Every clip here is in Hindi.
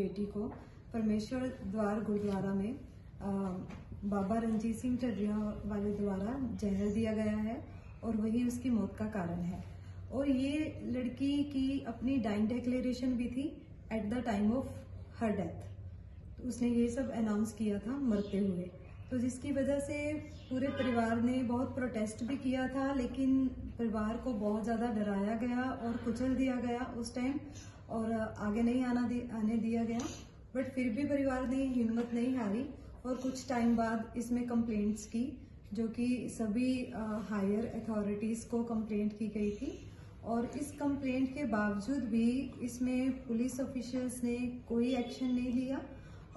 बेटी को परमेश्वर द्वार गुरुद्वारा में बाबा रणजीत सिंह ढड्रिया वाले द्वारा जहर दिया गया है और वही उसकी मौत का कारण है। और ये लड़की की अपनी डाइंग डिक्लेरेशन भी थी at the time of her death. तो उसने ये सब अनाउंस किया था मरते हुए, तो जिसकी वजह से पूरे परिवार ने बहुत प्रोटेस्ट भी किया था, लेकिन परिवार को बहुत ज़्यादा डराया गया और कुचल दिया गया उस टाइम और आगे नहीं आने दिया गया। बट फिर भी परिवार ने हिम्मत नहीं हारी और कुछ टाइम बाद इसमें कंप्लेंट्स की, जो कि सभी हायर अथॉरिटीज़ को कंप्लेंट की गई थी। और इस कंप्लेंट के बावजूद भी इसमें पुलिस ऑफिशियल्स ने कोई एक्शन नहीं लिया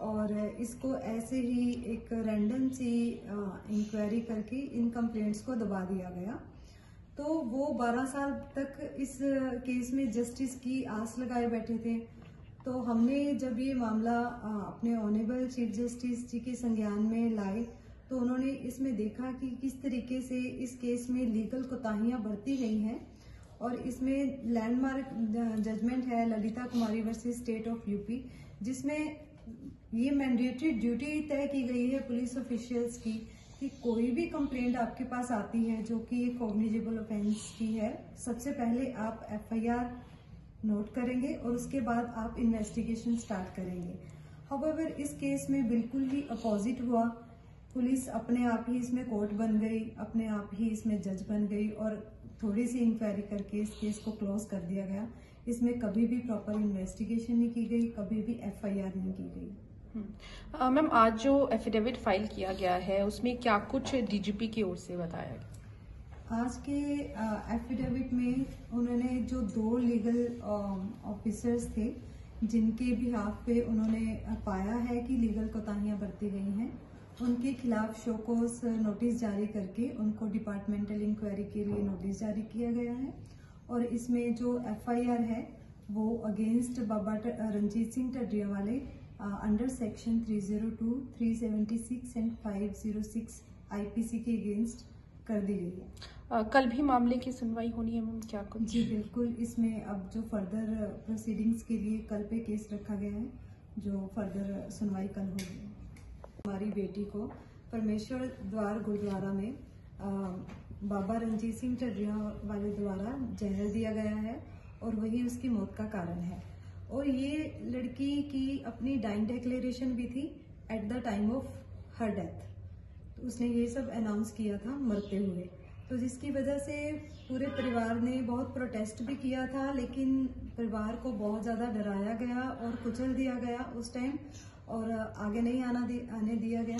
और इसको ऐसे ही एक रैंडम सी इंक्वायरी करके इन कंप्लेंट्स को दबा दिया गया। तो वो 12 साल तक इस केस में जस्टिस की आस लगाए बैठे थे। तो हमने जब ये मामला अपने ऑनरेबल चीफ जस्टिस जी के संज्ञान में लाए तो उन्होंने इसमें देखा कि किस तरीके से इस केस में लीगल कोताहियां बरती गई हैं और इसमें लैंडमार्क जजमेंट है ललिता कुमारी वर्सेस स्टेट ऑफ यूपी, जिसमें ये मैंडेटरी ड्यूटी तय की गई है पुलिस ऑफिशियल्स की कि कोई भी कंप्लेंट आपके पास आती है जो कि कॉग्निजेबल ऑफेंस की है, सबसे पहले आप एफआईआर नोट करेंगे और उसके बाद आप इन्वेस्टिगेशन स्टार्ट करेंगे। हाउएवर इस केस में बिल्कुल ही अपोजिट हुआ। पुलिस अपने आप ही इसमें कोर्ट बन गई, अपने आप ही इसमें जज बन गई और थोड़ी सी इंक्वायरी करके इस केस को क्लोज कर दिया गया। इसमें कभी भी प्रॉपर इन्वेस्टिगेशन नहीं की गई, कभी भी एफआईआर नहीं की गई। मैम, आज जो एफिडेविट फाइल किया गया है उसमें क्या कुछ डीजीपी की ओर से बताया गया? आज के एफिडेविट में उन्होंने जो 2 लीगल ऑफिसर्स थे जिनके बिहाफ पे उन्होंने पाया है कि लीगल कोताहियां बरती गई हैं, उनके खिलाफ शोकोस नोटिस जारी करके उनको डिपार्टमेंटल इंक्वायरी के लिए नोटिस जारी किया गया है। और इसमें जो एफआईआर है वो अगेंस्ट बाबा रणजीत सिंह ढड्रिया वाले अंडर सेक्शन 302, 376 एंड 506 आईपीसी के अगेंस्ट कर दी गई है। कल भी मामले की सुनवाई होनी है मैम, क्या कुछ? जी बिल्कुल, इसमें अब जो फर्दर प्रोसीडिंग्स के लिए कल पे केस रखा गया है, जो फर्दर सुनवाई कल होगी। हमारी बेटी को परमेश्वर द्वार गुरुद्वारा में बाबा रणजीत सिंह ढड्रिया वाले द्वारा जहर दिया गया है और वही उसकी मौत का कारण है। और ये लड़की की अपनी डाइंग डिक्लेरेशन भी थी at the time of her death. तो उसने ये सब अनाउंस किया था मरते हुए, तो जिसकी वजह से पूरे परिवार ने बहुत प्रोटेस्ट भी किया था, लेकिन परिवार को बहुत ज़्यादा डराया गया और कुचल दिया गया उस टाइम और आगे नहीं आने दिया गया।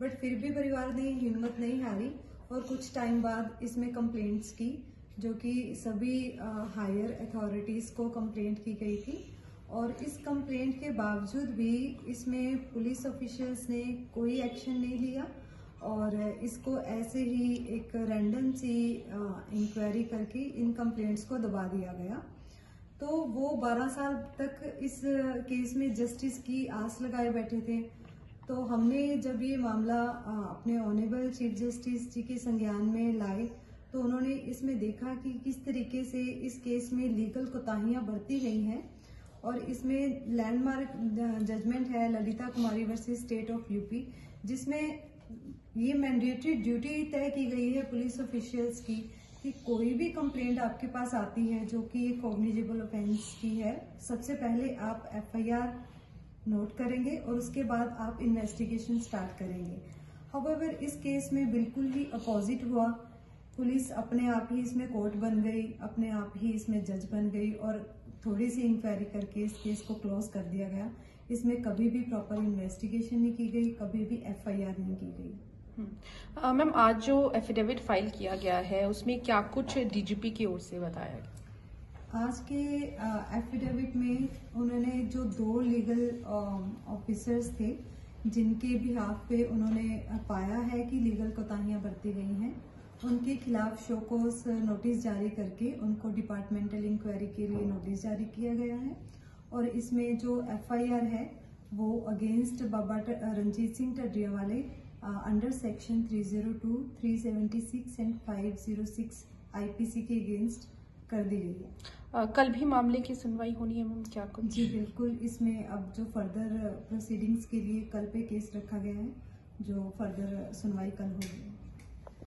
बट फिर भी परिवार ने हिम्मत नहीं हारी और कुछ टाइम बाद इसमें कंप्लेंट्स की, जो कि सभी हायर अथॉरिटीज़ को कंप्लेंट की गई थी। और इस कंप्लेंट के बावजूद भी इसमें पुलिस ऑफिशियल्स ने कोई एक्शन नहीं लिया और इसको ऐसे ही एक रैंडम सी इंक्वायरी करके इन कंप्लेंट्स को दबा दिया गया। तो वो 12 साल तक इस केस में जस्टिस की आस लगाए बैठे थे। तो हमने जब ये मामला अपने ऑनरेबल चीफ जस्टिस जी के संज्ञान में लाए तो उन्होंने इसमें देखा कि किस तरीके से इस केस में लीगल कोताहियां बरती गई हैं और इसमें लैंडमार्क जजमेंट है ललिता कुमारी वर्सेस स्टेट ऑफ यूपी, जिसमें ये मैंडेटरी ड्यूटी तय की गई है पुलिस ऑफिशियल्स की कि कोई भी कंप्लेंट आपके पास आती है जो कि कॉग्निजेबल ऑफेंस की है, सबसे पहले आप एफआईआर नोट करेंगे और उसके बाद आप इन्वेस्टिगेशन स्टार्ट करेंगे। हाउएवर इस केस में बिल्कुल ही अपोजिट हुआ। पुलिस अपने आप ही इसमें कोर्ट बन गई, अपने आप ही इसमें जज बन गई और थोड़ी सी इंक्वायरी करके इस केस को क्लोज कर दिया गया। इसमें कभी भी प्रॉपर इन्वेस्टिगेशन नहीं की गई, कभी भी एफआईआर नहीं की गई। मैम, आज जो एफिडेविट फाइल किया गया है उसमें क्या कुछ डीजीपी की ओर से बताया गया? आज के एफिडेविट में उन्होंने जो 2 लीगल ऑफिसर्स थे जिनके बिहाफ पे उन्होंने पाया है कि लीगल कोताहियां बरती गई हैं, उनके खिलाफ शोकोस नोटिस जारी करके उनको डिपार्टमेंटल इंक्वायरी के लिए नोटिस जारी किया गया है। और इसमें जो एफआईआर है वो अगेंस्ट बाबा रणजीत सिंह ढड्रिया वाले अंडर सेक्शन 302, 376 एंड 506 आईपीसी के अगेंस्ट कर दी गई है। कल भी मामले की सुनवाई होनी है मैम, क्या कुछ? जी बिल्कुल, इसमें अब जो फर्दर प्रोसीडिंग्स के लिए कल पे केस रखा गया है, जो फर्दर सुनवाई कल होगी।